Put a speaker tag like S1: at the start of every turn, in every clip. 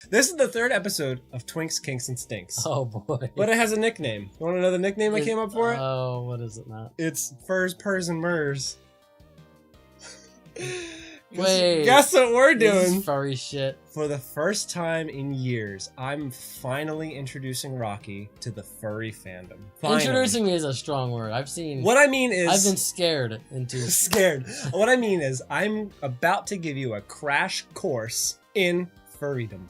S1: This is the third episode of Twinks, Kinks, and Stinks.
S2: Oh boy.
S1: But it has a nickname. You want to know the nickname I came up for it?
S2: Oh, what is it now?
S1: It's Furs, Purrs, and Murs.
S2: Wait.
S1: Guess what we're doing?
S2: This is furry shit.
S1: For the first time in years, I'm finally introducing Rocky to the furry fandom. Finally.
S2: Introducing me is a strong word.
S1: What I mean is...
S2: I've been scared into...
S1: Scared. What I mean is, I'm about to give you a crash course in furrydom.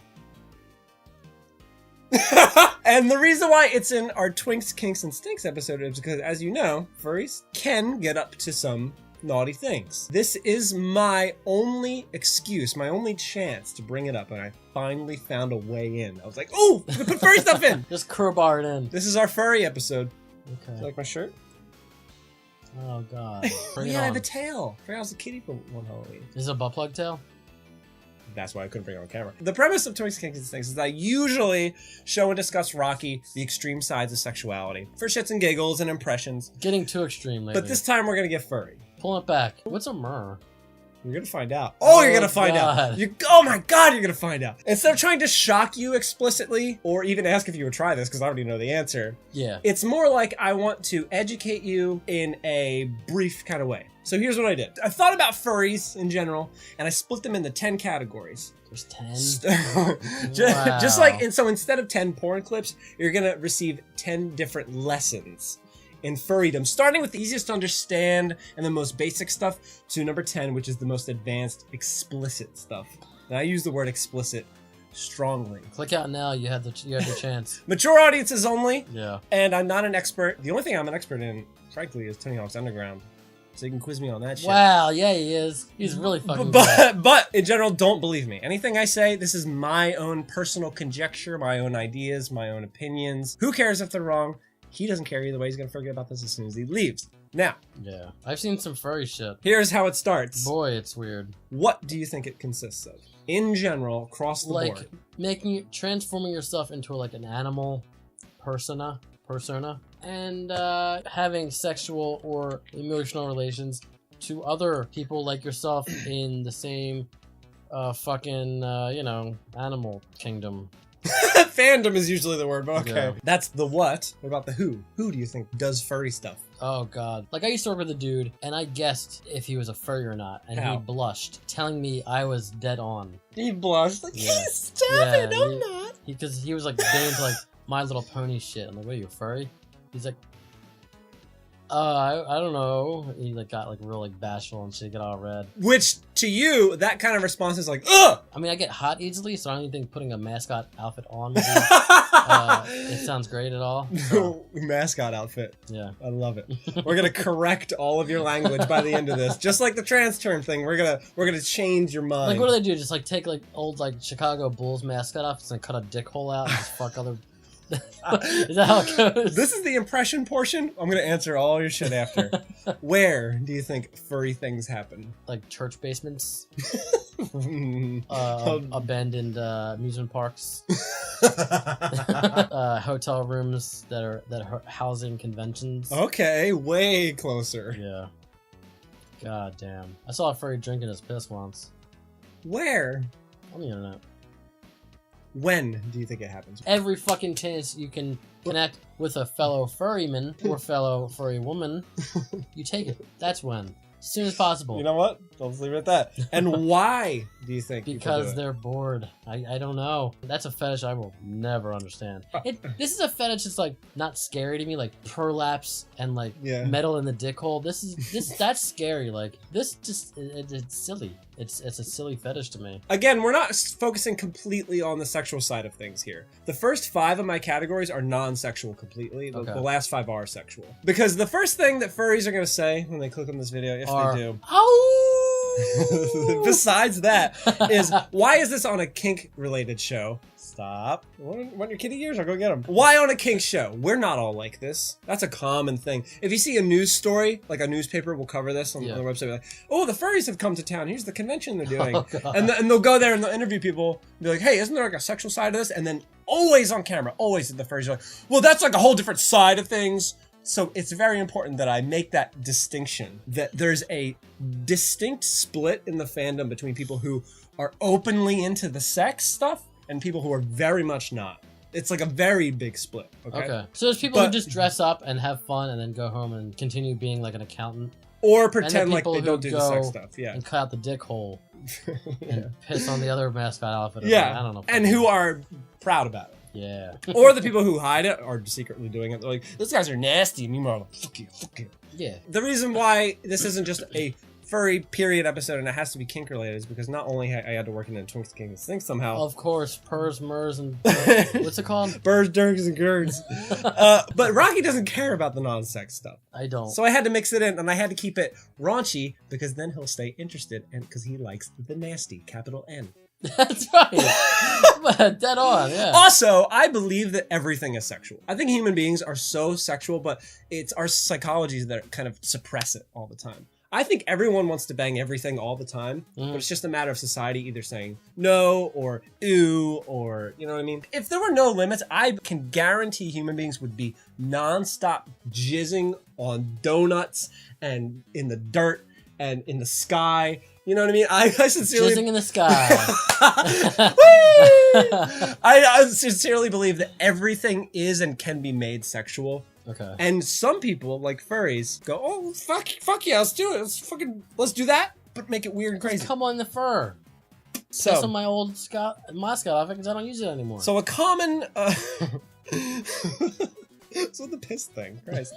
S1: And the reason why it's in our Twinks, Kinks, and Stinks episode is because, as you know, furries can get up to some naughty things. This is my only excuse, my only chance to bring it up, and I finally found a way in. I was like, "Ooh, we can put furry stuff in."
S2: Just crowbar it in.
S1: This is our furry episode.
S2: Okay.
S1: Do you like my shirt?
S2: Oh god. Bring it
S1: yeah, I
S2: on.
S1: have a tail. I was a kitty for one Halloween.
S2: Is it a butt plug tail?
S1: That's why I couldn't bring it on camera. The premise of Twinks, Kinks, and Stinks is that I usually show and discuss Rocky the extreme sides of sexuality for shits and giggles and impressions.
S2: Getting too extreme lately.
S1: But this time we're gonna get furry.
S2: Pull it back. What's a myrrh?
S1: You're gonna find out. Oh, you're gonna find
S2: God.
S1: out. Oh my god, you're gonna find out. Instead of trying to shock you explicitly, or even ask if you would try this, because I already know the answer.
S2: Yeah.
S1: It's more like I want to educate you in a brief kind of way. So here's what I did. I thought about furries in general, and I split them into 10 categories.
S2: There's 10?
S1: Wow. Just like, and so instead of 10 porn clips, you're gonna receive 10 different lessons in furrydom, starting with the easiest to understand and the most basic stuff to number 10, which is the most advanced, explicit stuff. And I use the word explicit strongly.
S2: Click out now. You had the chance.
S1: Mature audiences only.
S2: Yeah.
S1: And I'm not an expert. The only thing I'm an expert in, frankly, is Tony Hawk's Underground. So you can quiz me on that shit.
S2: Wow, yeah, he is. He's really fucking good.
S1: But in general, don't believe me. Anything I say, this is my own personal conjecture, my own ideas, my own opinions. Who cares if they're wrong? He doesn't care either way. He's gonna forget about this as soon as he leaves. Now.
S2: Yeah. I've seen some furry shit.
S1: Here's how it starts.
S2: Boy, it's weird.
S1: What do you think it consists of? In general, across the board.
S2: Transforming yourself into like an animal persona, and having sexual or emotional relations to other people like yourself in the same animal kingdom.
S1: Fandom is usually the word, but okay.
S2: Yeah.
S1: That's the what. What about the who? Who do you think does furry stuff?
S2: Oh god. Like I used to work with a dude and I guessed if he was a furry or not, and he blushed, telling me I was dead on.
S1: He blushed? Like,
S2: yeah.
S1: Hey, stop it, I'm not.
S2: Because he was like getting into like My Little Pony shit. I'm like, what are you, a furry? He's like, I don't know. He like got like real like bashful and shit, get all red.
S1: Which to you, that kind of response is like, ugh.
S2: I mean, I get hot easily, so I don't even think putting a mascot outfit on would it sounds great at all. So.
S1: Mascot outfit.
S2: Yeah,
S1: I love it. We're gonna correct all of your language by the end of this, just like the trans term thing. We're gonna change your mind.
S2: Like, what do they do? Just like take like old like Chicago Bulls mascot off and cut a dick hole out and just fuck other. Is that how it goes?
S1: This is the impression portion. I'm gonna answer all your shit after. Where do you think furry things happen?
S2: Like church basements, abandoned amusement parks, hotel rooms that are housing conventions.
S1: Okay, way closer.
S2: Yeah. God damn. I saw a furry drinking his piss once.
S1: Where?
S2: On the internet.
S1: When do you think it happens?
S2: Every fucking chance you can connect with a fellow furryman or fellow furry woman, you take it. That's when. As soon as possible.
S1: You know what? Let's leave it at that. And why do you think
S2: Because they're bored. I don't know. That's a fetish I will never understand. This is a fetish that's like not scary to me, like prolapse and like metal in the dick hole. That's scary. Like this just it's silly. It's a silly fetish to me.
S1: Again, we're not focusing completely on the sexual side of things here. The first 5 of my categories are non-sexual completely. The last 5 are sexual. Because the first thing that furries are going to say when they click on this video, if they do, besides that, is why is this on a kink-related show? Stop. Want your kitty ears? I'll go get them. Why on a kink show? We're not all like this. That's a common thing. If you see a news story, like a newspaper will cover this on the website, like, oh, the furries have come to town. Here's the convention they're doing. And they'll go there and they'll interview people and be like, hey, isn't there like a sexual side to this? And then always on camera, always the furries are like, well, that's like a whole different side of things. So it's very important that I make that distinction, that there's a distinct split in the fandom between people who are openly into the sex stuff and people who are very much not. It's like a very big split. Okay.
S2: So there's people who just dress up and have fun and then go home and continue being like an accountant.
S1: Or pretend like they don't do the sex stuff. Yeah.
S2: And cut out the dick hole. And piss on the other mascot outfit.
S1: Yeah.
S2: I don't know.
S1: And who are proud about it.
S2: Yeah.
S1: Or the people who hide it are secretly doing it. They're like, those guys are nasty. And meanwhile, like, fuck you.
S2: Yeah.
S1: The reason why this isn't just a furry period episode and it has to be kink related is because not only I had to work in a Twinks, Kinks, Things somehow.
S2: Of course, purrs, murs, and what's it called?
S1: Birds, dirks, and girds. But Rocky doesn't care about the non-sex stuff.
S2: I don't.
S1: So I had to mix it in, and I had to keep it raunchy because then he'll stay interested, and because he likes the nasty, capital N.
S2: That's right. Dead on, yeah.
S1: Also, I believe that everything is sexual. I think human beings are so sexual, but it's our psychologies that kind of suppress it all the time. I think everyone wants to bang everything all the time, but it's just a matter of society either saying no or ew or, you know what I mean? If there were no limits, I can guarantee human beings would be nonstop jizzing on donuts and in the dirt and in the sky. You know what I mean? I sincerely...
S2: Jizzing in the sky.
S1: I sincerely believe that everything is and can be made sexual.
S2: Okay.
S1: And some people, like furries, go, oh, fuck yeah, let's do it. Let's do that, but make it weird and crazy.
S2: Just come on the fur.
S1: So,
S2: that's on my old mascot outfit because I don't use it anymore.
S1: So a common... So the piss thing, Christ.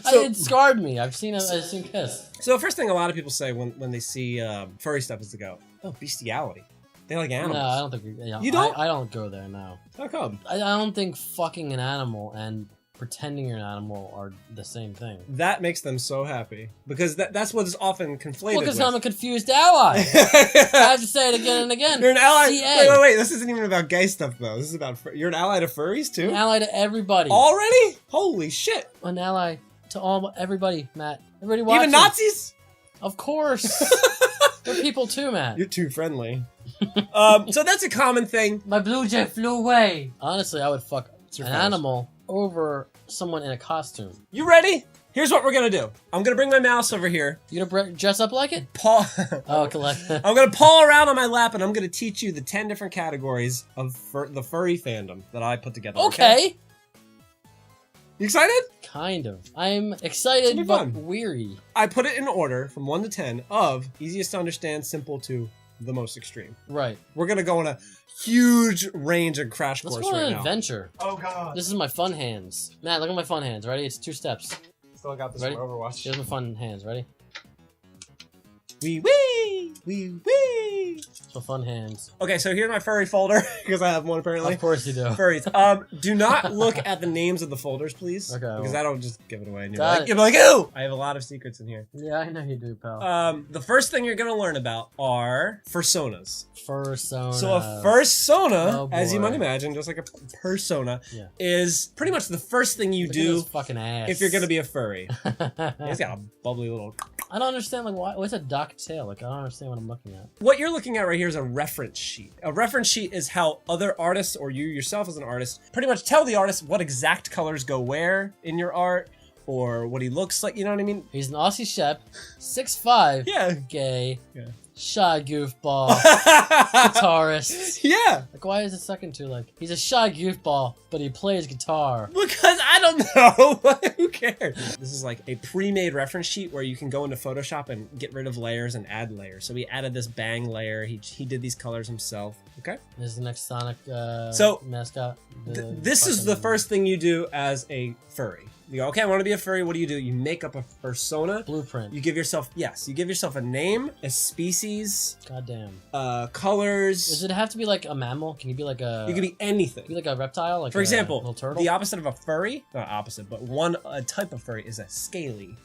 S1: So,
S2: it scarred me. I've seen piss.
S1: So the first thing a lot of people say when they see furry stuff is to go, oh, bestiality. They like animals.
S2: No, I don't think...
S1: You don't?
S2: I don't go there, no.
S1: How come?
S2: I don't think fucking an animal and pretending you're an animal are the same thing.
S1: That makes them so happy because that's what is often conflated.
S2: Well, because I'm a confused ally. I have to say it again and again.
S1: You're an ally.
S2: CA.
S1: Wait. This isn't even about gay stuff though. This is about you're an ally to furries too.
S2: An ally to everybody.
S1: Already? Holy shit!
S2: An ally to everybody, Matt. Everybody watching.
S1: Even Nazis?
S2: Of course. They're people too, Matt.
S1: You're too friendly. So that's a common thing.
S2: My blue jay flew away. Honestly, I would fuck an animal over someone in a costume.
S1: You ready? Here's what we're gonna do. I'm gonna bring my mouse over here.
S2: You gonna dress up like it? Collect.
S1: I'm gonna paw around on my lap and I'm gonna teach you the 10 different categories of the furry fandom that I put together.
S2: Okay.
S1: You excited?
S2: Kind of. I'm excited but weary.
S1: I put it in order from 1 to 10 of easiest to understand, simple to the most extreme.
S2: Right.
S1: We're gonna go on a huge range and crash course
S2: right now. Let's go on an adventure.
S1: Oh god.
S2: This is my fun hands. Matt, look at my fun hands. Ready? It's 2 steps.
S1: Still got this
S2: Ready?
S1: for Overwatch.
S2: Here's my fun hands. Ready?
S1: Wee wee! Wee wee!
S2: So fun hands.
S1: Okay, so here's my furry folder, because I have one apparently.
S2: Of course you do.
S1: Furries. Do not look at the names of the folders, please.
S2: Okay.
S1: Because that'll just give it away. And
S2: Got
S1: you're like, ew! I have a lot of secrets in here.
S2: Yeah, I know you do, pal.
S1: The first thing you're gonna learn about are fursonas.
S2: Fursona.
S1: So a fursona,
S2: Oh,
S1: as you
S2: boy.
S1: might imagine, just like a persona, is pretty much the first thing you
S2: Look at
S1: do
S2: his fucking ass.
S1: if you're gonna be a furry. He's got a bubbly little...
S2: I don't understand, like, what's a dock tail? Like, I don't understand what I'm looking at.
S1: What you're looking at right here is a reference sheet. A reference sheet is how other artists, or you yourself as an artist, pretty much tell the artist what exact colors go where in your art, or what he looks like, you know what I mean?
S2: He's an Aussie Shep, 6'5",
S1: Yeah.
S2: gay,
S1: Yeah.
S2: shy goofball, guitarist.
S1: Yeah.
S2: Like, why is the second two like, he's a shy goofball, but he plays guitar?
S1: Because I don't know. Who cares? This is like a pre-made reference sheet where you can go into Photoshop and get rid of layers and add layers. So he added this bang layer. He did these colors himself. Okay.
S2: This is the next Sonic mascot.
S1: This is the first thing you do as a furry. You go, okay, I want to be a furry. What do? You make up a persona.
S2: Blueprint.
S1: You give yourself, you give yourself a name, a species.
S2: Goddamn.
S1: Colors.
S2: Does it have to be like a mammal? Can you be like a...
S1: You can be anything.
S2: Be like a reptile? Like
S1: for example,
S2: little turtle?
S1: the opposite of a furry, not opposite, but one type of furry is a scaly.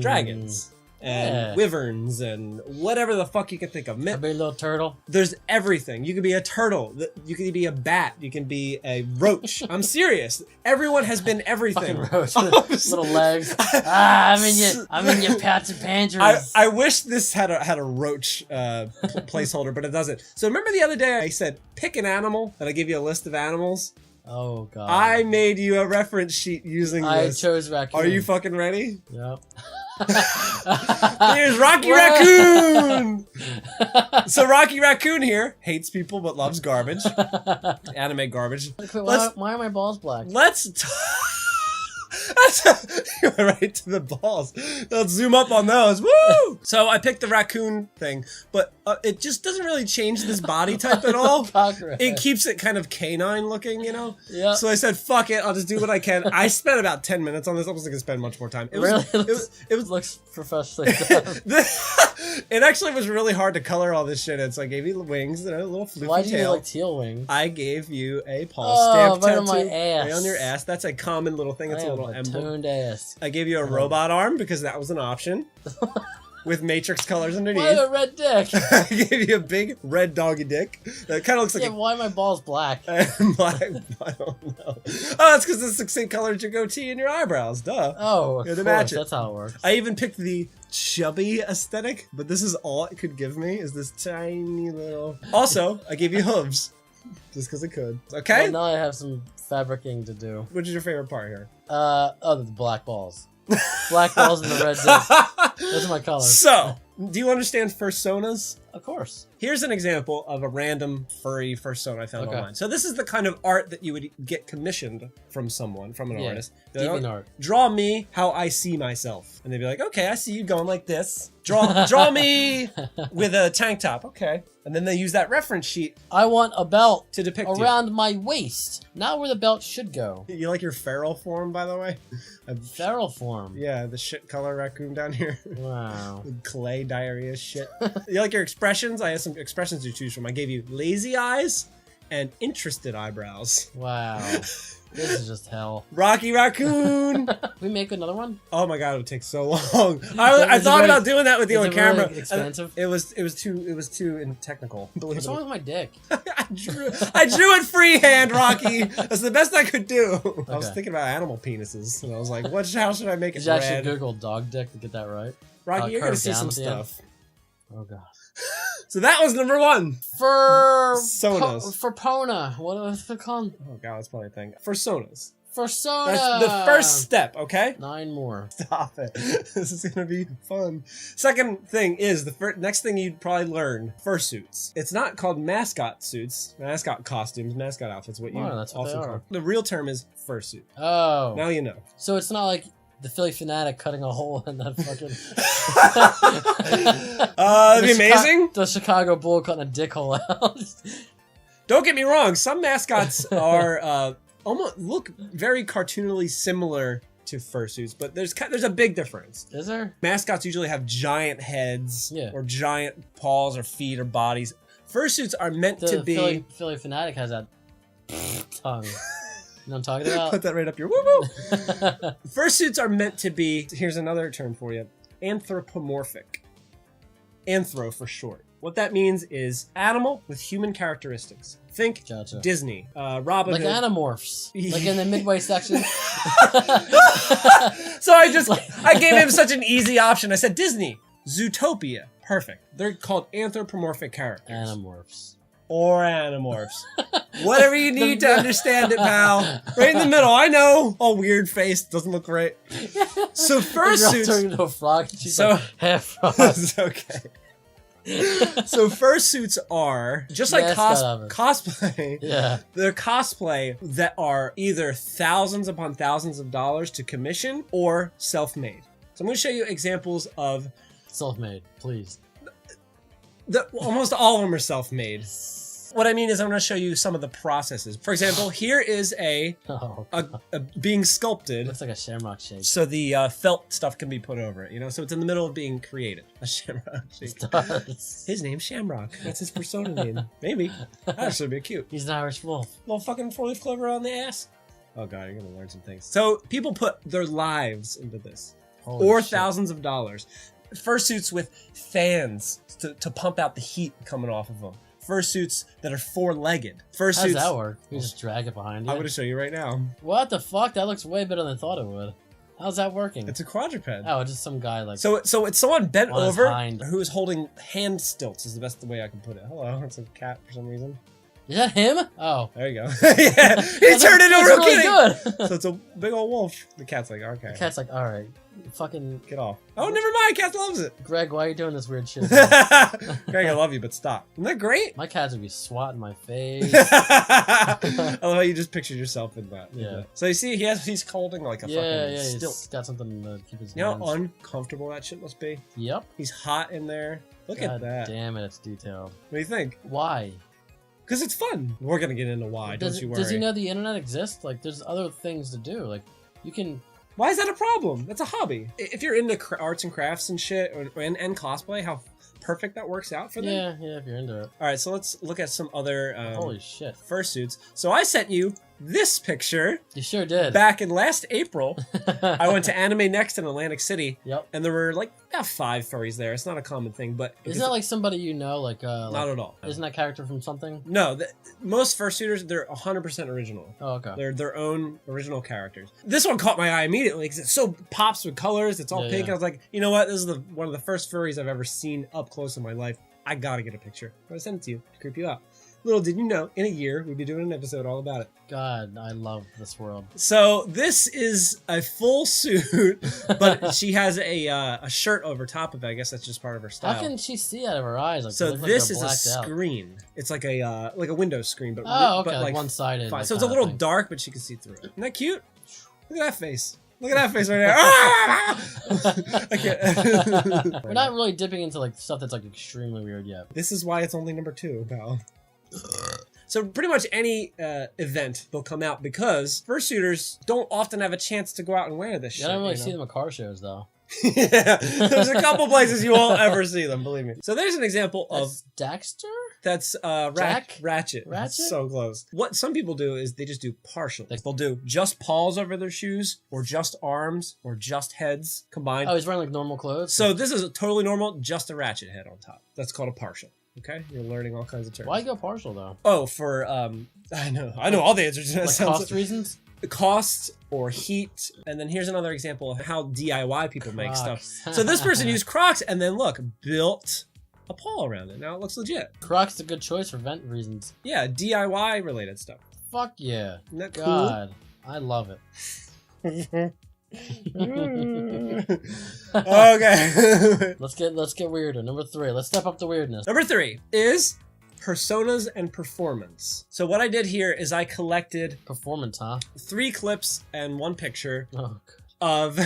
S1: Dragons. And wyverns and whatever the fuck you can think of.
S2: A big little turtle.
S1: There's everything. You can be a turtle. You can be a bat. You can be a roach. I'm serious. Everyone has been everything.
S2: Fucking roach with little legs. I'm in your pants and panties.
S1: I wish this had a roach placeholder, but it doesn't. So remember the other day I said pick an animal, and I give you a list of animals.
S2: Oh god.
S1: I made you a reference sheet using this.
S2: I chose raccoon.
S1: Are you fucking ready?
S2: Yep.
S1: Here's Rocky Raccoon! So Rocky Raccoon here hates people but loves garbage. Anime garbage.
S2: Why are my balls black?
S1: Let's you went right to the balls. Let's zoom up on those. Woo! So I picked the raccoon thing, but it just doesn't really change this body type at all. It keeps it kind of canine looking, you know?
S2: Yeah.
S1: So I said, fuck it, I'll just do what I can. I spent about 10 minutes on this. I wasn't gonna spend much more time. It
S2: looks professionally done.
S1: It actually was really hard to color all this shit in, so I gave you wings and a little floofy tail.
S2: Why do you like teal wings?
S1: I gave you a paw stamp
S2: right
S1: tattoo.
S2: on my ass.
S1: Right on your ass. That's a common little thing. It's a little emblem.
S2: Toned ass.
S1: I gave you a robot arm because that was an option. With matrix colors underneath.
S2: Why a red dick?
S1: I gave you a big red doggy dick. That kind of looks like
S2: why are my balls black?
S1: Black? I don't know. Oh, that's because it's the same color as your goatee and your eyebrows. Duh.
S2: Oh, of course.
S1: Match it.
S2: That's how it works.
S1: I even picked the chubby aesthetic, but this is all it could give me is this tiny little... Also, I gave you hooves. Just because I could. Okay?
S2: Well, now I have some fabricing to do.
S1: Which is your favorite part here?
S2: The black balls. Black balls and the red dick. Those are my colors.
S1: So, do you understand fursonas?
S2: Of course.
S1: Here's an example of a random furry fursona I found online. So this is the kind of art that you would get commissioned from someone, from an artist. Like,
S2: art.
S1: Draw me how I see myself. And they'd be like, okay, I see you going like this. Draw me with a tank top. Okay. And then they use that reference sheet.
S2: I want a belt
S1: to depict
S2: around my waist. Not where the belt should go.
S1: You like your feral form, by the way?
S2: Feral form?
S1: Yeah, the shit color raccoon down here.
S2: Wow.
S1: Clay diarrhea shit. You like your expressions? I have some expressions to choose from. I gave you lazy eyes and interested eyebrows.
S2: Wow. This is just hell.
S1: Rocky Raccoon!
S2: We make another one?
S1: Oh my god, it would take so long. I thought about doing that with you on camera.
S2: Really expensive?
S1: It was too technical.
S2: What's wrong with my dick?
S1: I drew it freehand, Rocky. That's the best I could do. Okay. I was thinking about animal penises, and I was like, how should I make it
S2: Did you
S1: red?
S2: actually Google dog dick to get that right?
S1: Rocky, you're gonna see some stuff.
S2: Oh god.
S1: So that was number one.
S2: Fursonas. Furpona. What is it called?
S1: Oh god, that's probably a thing. Fursonas.
S2: Fursona.
S1: That's the first step, okay?
S2: 9 more.
S1: Stop it. This is gonna be fun. Second thing is, the next thing you'd probably learn, fursuits. It's not called mascot suits, mascot costumes, mascot outfits, what you
S2: that's what
S1: also
S2: they
S1: call.
S2: are.
S1: The real term is fursuit.
S2: Oh.
S1: Now you know.
S2: So it's not like the Philly Fanatic cutting a hole in that fucking...
S1: That'd be amazing.
S2: The Chicago Bull cutting a dick hole out.
S1: Don't get me wrong, some mascots are almost look very cartoonily similar to fursuits, but there's a big difference.
S2: Is there?
S1: Mascots usually have giant heads or giant paws or feet or bodies. Fursuits are meant to be...
S2: Philly Fanatic has that tongue. You know what I'm talking about?
S1: Put that right up your woo-woo. Fursuits are meant to be, here's another term for you, anthropomorphic. Anthro for short. What that means is animal with human characteristics. Think Disney, Robin Hood.
S2: Like Animorphs. Like in the Midway section.
S1: So I gave him such an easy option. I said Disney, Zootopia. Perfect. They're called anthropomorphic characters.
S2: Animorphs.
S1: Or Animorphs. Whatever you need to understand it, pal. Right in the middle. I know. All weird face. Doesn't look right. So fursuits.
S2: Turning into a frog. She's like half frog.
S1: It's okay. So fursuits are just like cosplay.
S2: Yeah.
S1: They're cosplay that are either thousands upon thousands of dollars to commission or self-made. So I'm going to show you examples of
S2: self-made, please.
S1: Almost all of them are self-made. What I mean is I'm going to show you some of the processes. For example, here is a being sculpted.
S2: Looks like a shamrock shake.
S1: So the felt stuff can be put over it, you know? So it's in the middle of being created. A shamrock shake. His name's Shamrock. That's his persona name. Maybe. That'd actually be cute.
S2: He's an Irish wolf.
S1: Little fucking 4-leaf clover on the ass. Oh god, you're going to learn some things. So people put their lives into this. Holy shit. Thousands of dollars. Fursuits with fans to pump out the heat coming off of them. Fursuits that are 4-legged. Fursuits. How
S2: does that work? You just drag it behind you?
S1: I'm going to show you right now.
S2: What the fuck? That looks way better than I thought it would. How's that working?
S1: It's a quadruped.
S2: Oh, just some guy like...
S1: So it's someone bent over who is holding hand stilts is the best way I can put it. Hello, it's a cat for some reason.
S2: Is that him? Oh.
S1: There you go. Yeah, he turned into a real
S2: really
S1: kitty.
S2: Good.
S1: So it's a big old wolf. The cat's like, okay.
S2: The cat's like, all right. Fucking
S1: get off. Oh, never mind. Cat loves it.
S2: Greg, why are you doing this weird shit?
S1: Greg, I love you, but stop. Isn't that great?
S2: My cats would be swatting my face.
S1: I love how you just pictured yourself in that.
S2: Yeah.
S1: So you see, he's holding like a fucking stilt.
S2: He's got something to keep his.
S1: You know how uncomfortable that shit must be?
S2: Yep.
S1: He's hot in there. Look at that.
S2: Damn it, it's detailed.
S1: What do you think?
S2: Why?
S1: Because it's fun. We're gonna get into why. Don't you worry.
S2: Does he know the internet exists? Like, there's other things to do. Like, you can.
S1: Why is that a problem? That's a hobby. If you're into arts and crafts and shit, and cosplay, how perfect that works out for them.
S2: Yeah, if you're into it.
S1: All right, so let's look at some other
S2: holy shit
S1: fursuits. So I sent you this picture.
S2: You sure did.
S1: Back in last April, I went to Anime Next in Atlantic City.
S2: Yep.
S1: And there were like about 5 furries there. It's not a common thing, but
S2: isn't that like somebody you know? Like
S1: not at all.
S2: Isn't that character from something?
S1: No, most fursuiters, they're 100% original.
S2: Oh, okay.
S1: They're their own original characters. This one caught my eye immediately because it so pops with colors. It's all pink. And I was like, you know what? This is one of the first furries I've ever seen up close in my life. I gotta get a picture. I'm gonna send it to you to creep you out. Little did you know, in a year, we'd be doing an episode all about it.
S2: God, I love this world.
S1: So this is a full suit, but she has a shirt over top of it. I guess that's just part of her style.
S2: How can she see out of her eyes? Like,
S1: so this is a screen. Out. It's like a window screen, but
S2: like one-sided.
S1: Like, so it's a little dark, but she can see through it. Isn't that cute? Look at that face. Look at that face right there. I can't.
S2: We're not really dipping into like stuff that's like extremely weird yet.
S1: This is why it's only number 2, pal. So pretty much any event they'll come out because fursuiters don't often have a chance to go out and wear this shit.
S2: I don't really see them at car shows though.
S1: Yeah, there's a couple places you won't ever see them, believe me. So there's an example of
S2: Daxter.
S1: That's Ratchet.
S2: Ratchet?
S1: So close. What some people do is they just do partials. They'll do just paws over their shoes, or just arms, or just heads combined.
S2: Oh, he's wearing like normal clothes?
S1: So this is totally normal, just a Ratchet head on top. That's called a partial. Okay? You're learning all kinds of terms.
S2: Why go partial though?
S1: Oh, for I know all the answers.
S2: Like cost reasons?
S1: Cost or heat. And then here's another example of how DIY people make stuff. So this person used Crocs and then look, built a paw around it. Now it looks legit.
S2: Crocs is a good choice for vent reasons.
S1: Yeah, DIY related stuff.
S2: Fuck yeah.
S1: Isn't that
S2: God, cool? I love it.
S1: Okay.
S2: Let's get weirder. Number 3. Let's step up the weirdness.
S1: Number 3 is personas and performance. So what I did here is I collected
S2: performance, huh?
S1: 3 clips and 1 picture.
S2: Oh, God.
S1: Of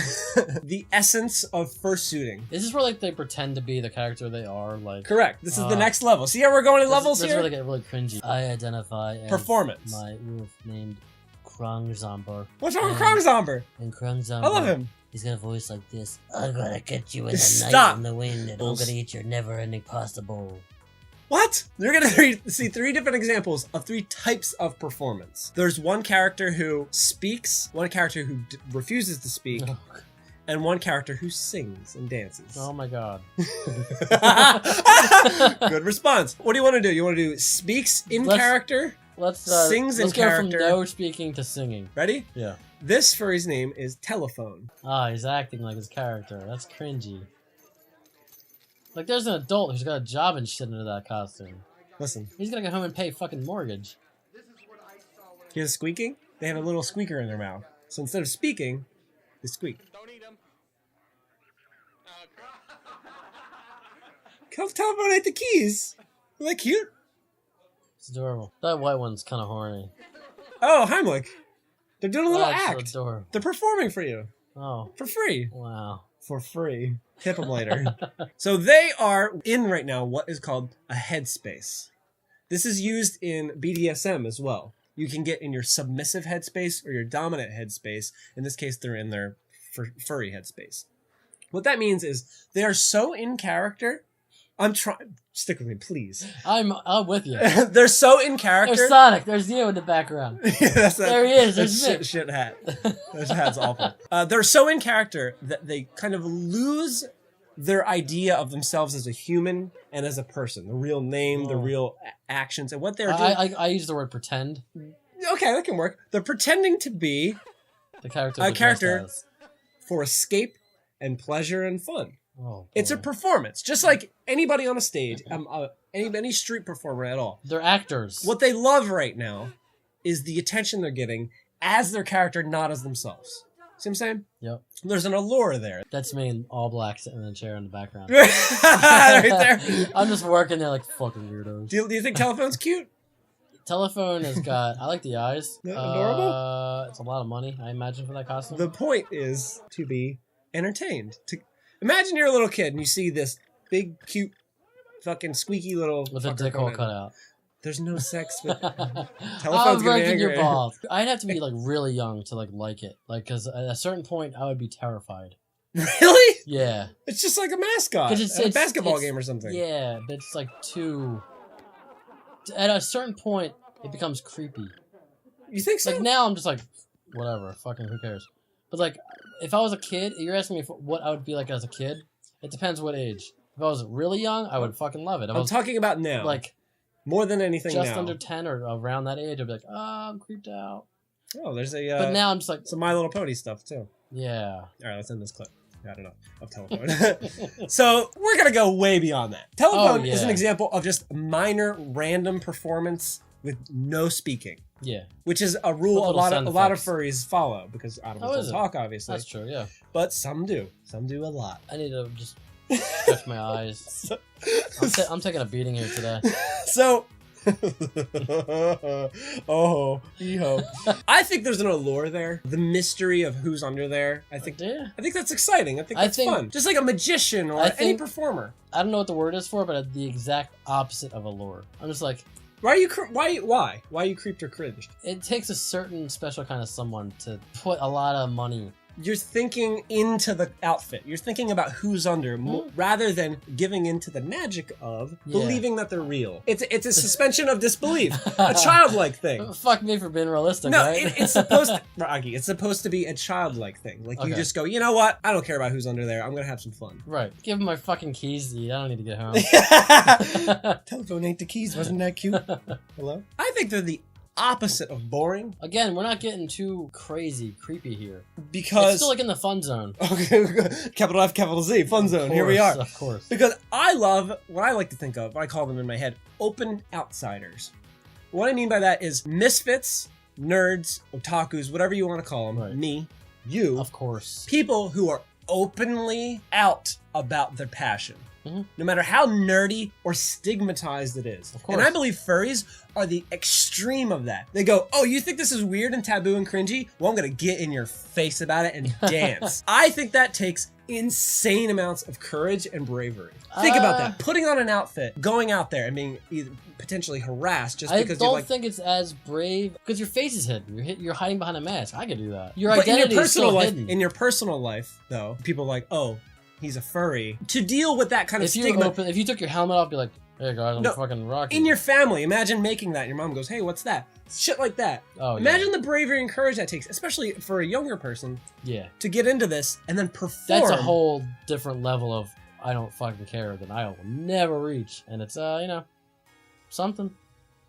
S1: the essence of fursuiting.
S2: Is this where like they pretend to be the character they are? Like
S1: correct. This is the next level. See how we're going in levels here?
S2: This really get really cringy. I identify as
S1: performance.
S2: My wolf named Krongzomber.
S1: What's wrong with Krongzomber?
S2: And Krongzomber.
S1: I love him.
S2: He's got a voice like this. I'm gonna catch you in the night in the wind, and I'm gonna eat your never-ending pasta bowl.
S1: What? You're gonna see 3 different examples of 3 types of performance. There's one character who speaks, one character who refuses to speak, and one character who sings and dances.
S2: Oh my God.
S1: Good response. What do you want to do? You want to do speaks in character? Sings in character.
S2: Let's go from no speaking to singing.
S1: Ready?
S2: Yeah.
S1: This furry's name is Telephone.
S2: Ah, he's acting like his character. That's cringy. Like, there's an adult who's got a job and shit into that costume.
S1: Listen.
S2: He's gonna go home and pay fucking mortgage.
S1: Hear the squeaking? They have a little squeaker in their mouth. So instead of speaking, they squeak. Don't eat them. Telephone ate the keys. Isn't that cute?
S2: It's adorable. That white one's kind of horny.
S1: Oh, Heimlich. They're doing a little
S2: That's
S1: act.
S2: Adorable.
S1: They're performing for you.
S2: Oh.
S1: For free.
S2: Wow.
S1: For free. Tip them later. So they are in right now what is called a headspace. This is used in BDSM as well. You can get in your submissive headspace or your dominant headspace. In this case, they're in their furry headspace. What that means is they are so in character. I'm trying. Stick with me, please.
S2: I'm with you.
S1: They're so in character.
S2: There's Sonic. There's you in the background. Yeah, there he is. There's
S1: shit hat. This hat's awful. They're so in character that they kind of lose their idea of themselves as a human and as a person. The real name, the real actions, and what they're doing.
S2: I use the word pretend.
S1: Okay, that can work. They're pretending to be
S2: the character.
S1: A character for escape and pleasure and fun.
S2: Oh,
S1: it's a performance, just like anybody on a stage, any street performer at all.
S2: They're actors.
S1: What they love right now is the attention they're getting as their character, not as themselves. See what I'm saying?
S2: Yep.
S1: There's an allure there.
S2: That's me in all black sitting in a chair in the background.
S1: Right there.
S2: I'm just working there like fucking weirdos.
S1: Do you think Telephone's cute?
S2: Telephone has got... I like the eyes.
S1: Adorable?
S2: It's a lot of money, I imagine, for that costume.
S1: The point is to be entertained. Imagine you're a little kid and you see this big, cute, fucking squeaky little...
S2: With a dick hole cut out.
S1: There's no sex, but
S2: I'm breaking your balls. I'd have to be like really young to like it, like because at a certain point I would be terrified.
S1: Really?
S2: Yeah.
S1: It's just like a mascot,
S2: it's
S1: a basketball game or something.
S2: Yeah, but it's like too. At a certain point, it becomes creepy.
S1: You think so?
S2: Like now, I'm just like, whatever, fucking who cares? But like, if I was a kid, you're asking me what I would be like as a kid. It depends what age. If I was really young, I would fucking love it.
S1: I'm talking about now.
S2: Like.
S1: More than anything
S2: just
S1: now.
S2: under 10 or around that age, I'd be like, oh, I'm creeped out.
S1: Oh, there's a...
S2: but now I'm just like...
S1: some My Little Pony stuff, too.
S2: Yeah.
S1: All right, let's end this clip. I don't know. Of Telephone. So, we're going to go way beyond that. Telephone is an example of just minor, random performance with no speaking.
S2: Yeah.
S1: Which is a rule a lot of furries follow, because animals don't talk, obviously.
S2: That's true, yeah.
S1: But some do. Some do a lot.
S2: I need to just... stretch my eyes. I'm taking a beating here today.
S1: So, oh, hee-ho. I think there's an allure there. The mystery of who's under there. I think that's exciting. I think that's fun. Just like a magician or any performer.
S2: I don't know what the word is for, but the exact opposite of allure. I'm just like...
S1: Why are you creeped or cringed?
S2: It takes a certain special kind of someone to put a lot of money.
S1: You're thinking into the outfit. You're thinking about who's under, rather than giving into the magic of believing that they're real. It's a suspension of disbelief, a childlike thing.
S2: Fuck me for being realistic.
S1: No,
S2: right?
S1: it's supposed to, Rocky. It's supposed to be a childlike thing. Like you just go, you know what? I don't care about who's under there. I'm gonna have some fun.
S2: Right. Give him my fucking keys to eat. I don't need to get home.
S1: Telephone ain't the keys. Wasn't that cute? Hello. I think they're the opposite of boring.
S2: Again, we're not getting too crazy creepy here.
S1: Because...
S2: it's still like in the fun zone.
S1: Okay, capital F, capital Z, fun zone. Here we are.
S2: Of course.
S1: Because I love, what I like to think of, I call them in my head, open outsiders. What I mean by that is misfits, nerds, otakus, whatever you want to call them. Right. Me, you.
S2: Of course.
S1: People who are openly out about their passion. No matter how nerdy or stigmatized it is. Of course. And I believe furries are the extreme of that. They go, oh, you think this is weird and taboo and cringy? Well, I'm going to get in your face about it and dance. I think that takes insane amounts of courage and bravery. Think about that. Putting on an outfit, going out there and being potentially harassed just because
S2: I don't think it's as brave because your face is hidden. You're hiding behind a mask. I could do that. Your identity is still hidden.
S1: In your personal life, though, people are like, oh, he's a furry. To deal with that kind of stigma.
S2: If you took your helmet off, be like, hey guys, I'm fucking Rocky.
S1: In your family, imagine making that. Your mom goes, hey, what's that? Shit like that. Oh, imagine the bravery and courage that takes, especially for a younger person. Yeah. To get into this and then perform.
S2: That's a whole different level of I don't fucking care that I will never reach. And it's, something.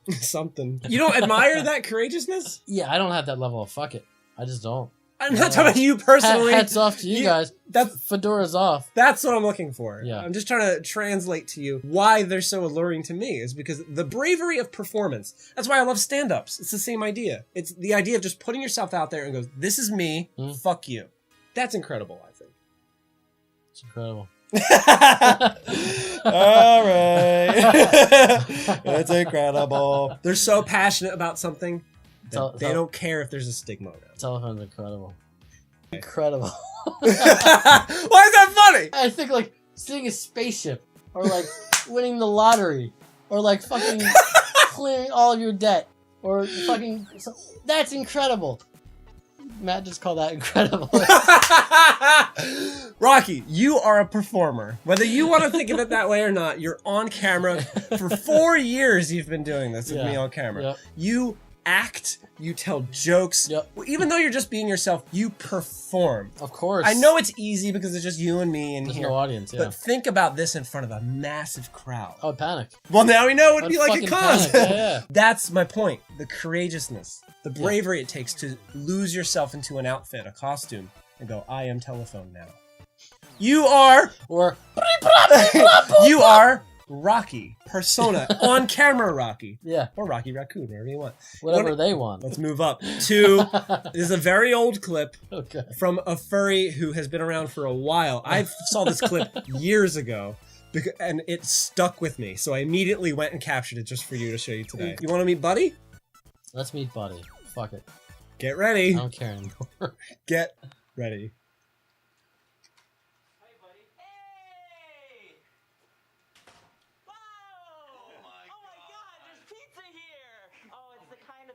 S1: Something. You don't admire that courageousness?
S2: Yeah, I don't have that level of fuck it. I just don't.
S1: I'm not talking about you personally.
S2: Hats off to you guys. Fedora's off.
S1: That's what I'm looking for. Yeah. I'm just trying to translate to you why they're so alluring to me is because the bravery of performance. That's why I love stand-ups. It's the same idea. It's the idea of just putting yourself out there and goes, this is me, fuck you. That's incredible, I think.
S2: It's incredible.
S1: All right. It's incredible. They're so passionate about something. They don't care if there's a stigma around.
S2: Telephone's incredible. Incredible.
S1: Why is that funny?
S2: I think like seeing a spaceship or like winning the lottery or like fucking clearing all of your debt or fucking... That's incredible. Matt just called that incredible.
S1: Rocky, you are a performer. Whether you want to think of it that way or not, you're on camera. For 4 years you've been doing this with me on camera. Yep. You act, you tell jokes. Yep. Even though you're just being yourself, you perform.
S2: Of course.
S1: I know it's easy because it's just you and me in
S2: There's
S1: here.
S2: No audience,
S1: But think about this in front of a massive crowd.
S2: I would panic.
S1: Well, now we know it would be like a cause.
S2: Yeah.
S1: That's my point. The courageousness, the bravery it takes to lose yourself into an outfit, a costume, and go, I am Telephone now. You are...
S2: Or...
S1: you are Rocky, Persona, on camera Rocky.
S2: Yeah.
S1: Or Rocky Raccoon, whatever you want.
S2: Whatever they want.
S1: Let's move up to, this is a very old clip from a furry who has been around for a while. I saw this clip years ago, and it stuck with me. So I immediately went and captured it just for you to show you today. You want to meet Buddy?
S2: Let's meet Buddy. Fuck it.
S1: Get ready.
S2: I don't care anymore.
S1: Get ready.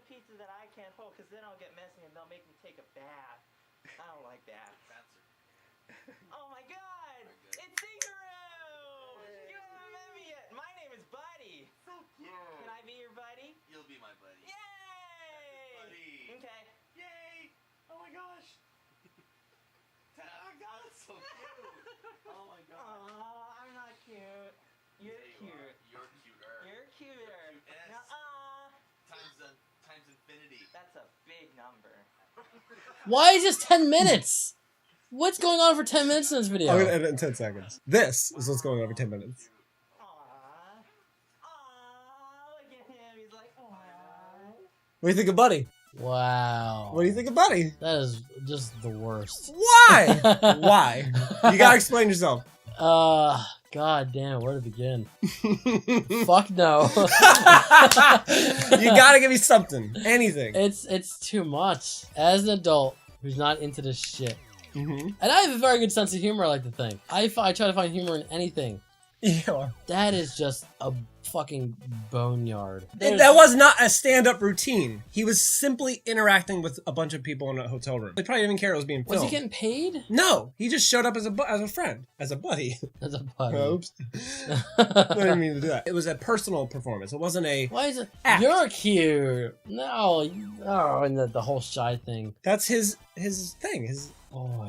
S3: Pizza that I can't hold, because then I'll get messy and they'll make me take a bath. I don't like baths. Oh my god! It's Singaroo! You haven't met me yet. My name is Buddy. So cute. Can I be your buddy? You'll be my buddy. Yay! Buddy. Okay. Yay! Oh my gosh. Oh god, it's so cute. Oh my god. Aw, I'm not cute. You're cute. You're cuter. You're cuter. Times infinity. That's a big number.
S2: Why is this 10 minutes? What's going on for 10 minutes in this video?
S1: I'm gonna edit in 10 seconds. This is what's going on for 10 minutes.
S3: Aww. Aww, look at him. He's like, aww.
S1: What do you think of Buddy?
S2: Wow.
S1: What do you think of Buddy?
S2: That is just the worst.
S1: Why? Why? You gotta explain yourself.
S2: God damn, where to begin? Fuck no.
S1: You gotta give me something. Anything.
S2: It's too much. As an adult who's not into this shit.
S1: Mm-hmm.
S2: And I have a very good sense of humor, I like to think. I try to find humor in anything.
S1: Yeah.
S2: That is just a fucking boneyard.
S1: That was not a stand-up routine. He was simply interacting with a bunch of people in a hotel room. He probably didn't even care it was being filmed.
S2: Was he getting paid?
S1: No, he just showed up as a friend, as a buddy.
S2: As a buddy.
S1: Oops. I didn't mean to do that. It was a personal performance. It wasn't a.
S2: Why is it?
S1: Act.
S2: You're cute. No, and the whole shy thing.
S1: That's his thing. His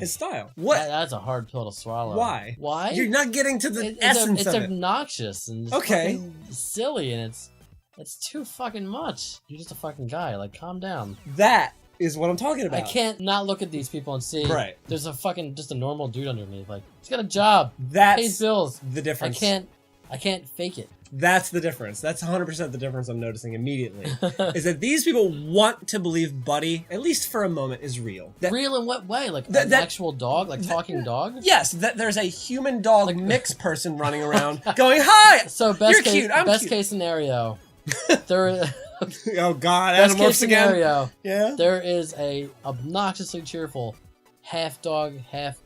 S1: style. What?
S2: That's a hard pill to swallow.
S1: Why?
S2: Why?
S1: You're not getting to the essence of it.
S2: It's obnoxious and it's fucking silly, and it's too fucking much. You're just a fucking guy. Like, calm down.
S1: That is what I'm talking about.
S2: I can't not look at these people and see.
S1: Right.
S2: There's a fucking just a normal dude underneath. Like, he's got a job.
S1: That's
S2: pays bills.
S1: the difference.
S2: I can't fake it.
S1: That's the difference. That's 100% the difference I'm noticing immediately. Is that these people want to believe Buddy, at least for a moment, is real.
S2: Real in what way? Like an actual dog? Like talking dog?
S1: Yes, that there's a human-dog mix person running around going, hi!
S2: So
S1: you're cute, I'm
S2: best
S1: cute.
S2: Case scenario. There
S1: oh god,
S2: best
S1: Animorphs
S2: case scenario.
S1: Again? Yeah?
S2: There is a obnoxiously cheerful half dog, half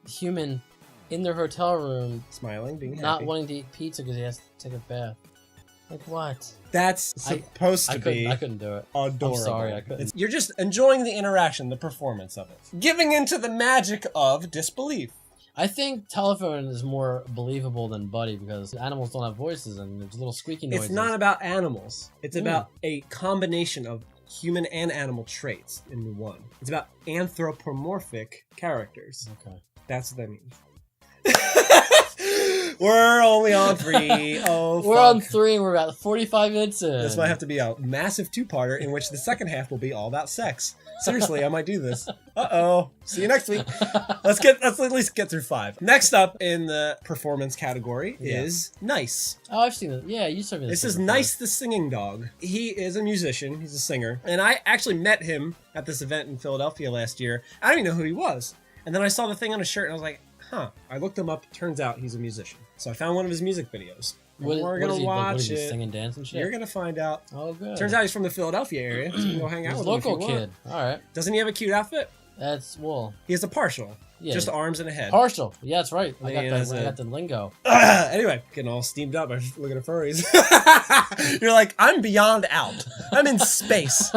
S2: human in their hotel room,
S1: smiling, being
S2: not
S1: happy.
S2: wanting to eat pizza because he has to take a bath. Like what?
S1: That's supposed to be.
S2: I couldn't do it.
S1: Adorable.
S2: I'm sorry, I couldn't.
S1: You're just enjoying the interaction, the performance of it, giving into the magic of disbelief.
S2: I think Telephone is more believable than Buddy because animals don't have voices and there's little squeaky noises.
S1: It's not about animals. It's about a combination of human and animal traits in one. It's about anthropomorphic characters.
S2: Okay.
S1: That's what that means. We're only on 3. Oh,
S2: we're on 3 and we're about 45 minutes in.
S1: This might have to be a massive 2-parter in which the second half will be all about sex. Seriously, I might do this. Uh-oh. See you next week. Let's at least get through 5. Next up in the performance category is Nice.
S2: Oh, I've seen it. Yeah, you showed me this.
S1: This is Nice the singing dog. He is a musician. He's a singer. And I actually met him at this event in Philadelphia last year. I didn't even know who he was. And then I saw the thing on his shirt and I was like, huh. I looked him up. Turns out he's a musician. So I found one of his music videos. We're going to watch it.
S2: Sing and dance and shit?
S1: You're going to find out.
S2: Oh, good.
S1: Turns out he's from the Philadelphia area. So you can go hang out with him if you
S2: local
S1: want.
S2: kid. All right.
S1: Doesn't he have a cute outfit?
S2: That's, well.
S1: He has a partial.
S2: Yeah.
S1: Just arms and a head.
S2: Partial. Yeah, that's right. I got the lingo.
S1: Anyway, getting all steamed up by looking at furries. You're like, I'm beyond out. I'm in space.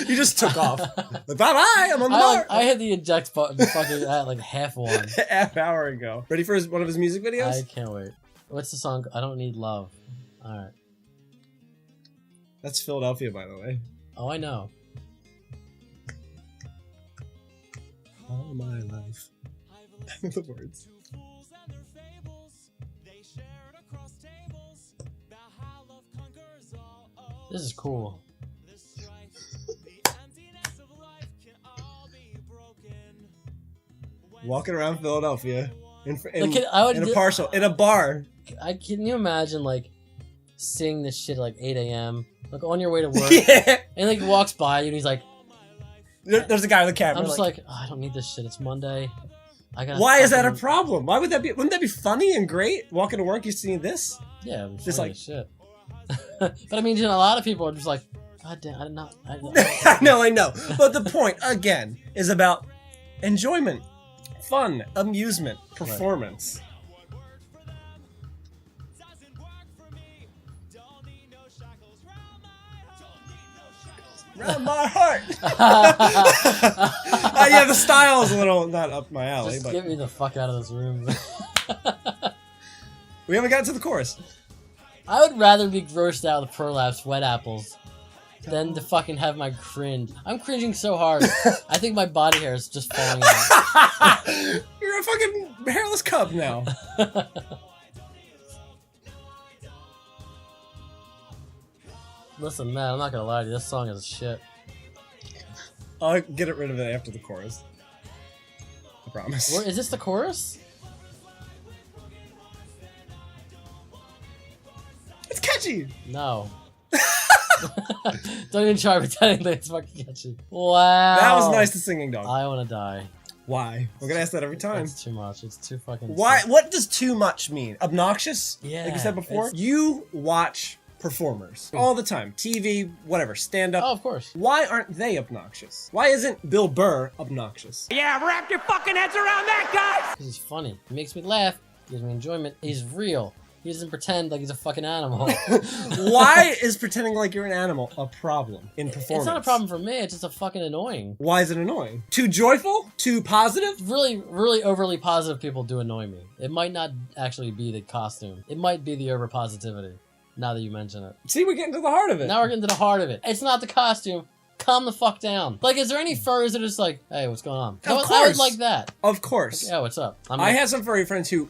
S1: You just took off. Like, bye-bye, I'm on the mark.
S2: I hit the eject button fucking at like half one.
S1: Half hour ago. Ready for one of his music videos?
S2: I can't wait. What's the song? I Don't Need Love. All right.
S1: That's Philadelphia, by the way.
S2: Oh, I know.
S1: All my life. I know the words.
S2: This is cool.
S1: Walking around Philadelphia in a bar.
S2: Can you imagine like seeing this shit at like 8 a.m. like on your way to work, and like walks by you and he's like,
S1: "There's a guy with a camera."
S2: I'm just like, oh, I don't need this shit. It's Monday.
S1: Why is that a problem? Why would that be? Wouldn't that be funny and great? Walking to work, you seeing this?
S2: Yeah,
S1: just like
S2: shit. But I mean, a lot of people are just like, God damn, I know.
S1: I know. But the point again is about enjoyment, fun, amusement, performance. Round my heart. Yeah, the style is a little not up my alley.
S2: Just
S1: but
S2: get me the fuck out of this room.
S1: We haven't gotten to the chorus.
S2: I would rather be grossed out with prolapse wet apples than to fucking have my cringe. I'm cringing so hard. I think my body hair is just falling out.
S1: You're a fucking hairless cub now.
S2: Listen, man, I'm not gonna lie to you. This song is shit.
S1: I'll get rid of it after the chorus. I promise.
S2: Is this the chorus?
S1: It's catchy!
S2: No. Don't even try pretending that it's fucking catchy. Wow.
S1: That was nice to singing dog.
S2: I wanna die.
S1: Why? We're gonna ask that every time.
S2: It's too much. It's too fucking...
S1: Why? What does too much mean? Obnoxious?
S2: Yeah.
S1: Like you said before? You watch performers all the time. TV, whatever, stand-up.
S2: Oh, of course.
S1: Why aren't they obnoxious? Why isn't Bill Burr obnoxious?
S3: Yeah, wrap your fucking heads around that, guys!
S2: Because he's funny. He makes me laugh. Gives me enjoyment. He's real. He doesn't pretend like he's a fucking animal.
S1: Why is pretending like you're an animal a problem in performance?
S2: It's not a problem for me. It's just a fucking annoying.
S1: Why is it annoying? Too joyful? Too positive?
S2: Really, really overly positive people do annoy me. It might not actually be the costume. It might be the over positivity. Now that you mention it.
S1: See, we're getting to the heart of it.
S2: Now we're getting to the heart of it. It's not the costume. Calm the fuck down. Like, is there any furries that are just like, hey, what's going on?
S1: Of course.
S2: I would like that.
S1: Of course.
S2: Like, yeah, what's up?
S1: I had some furry friends who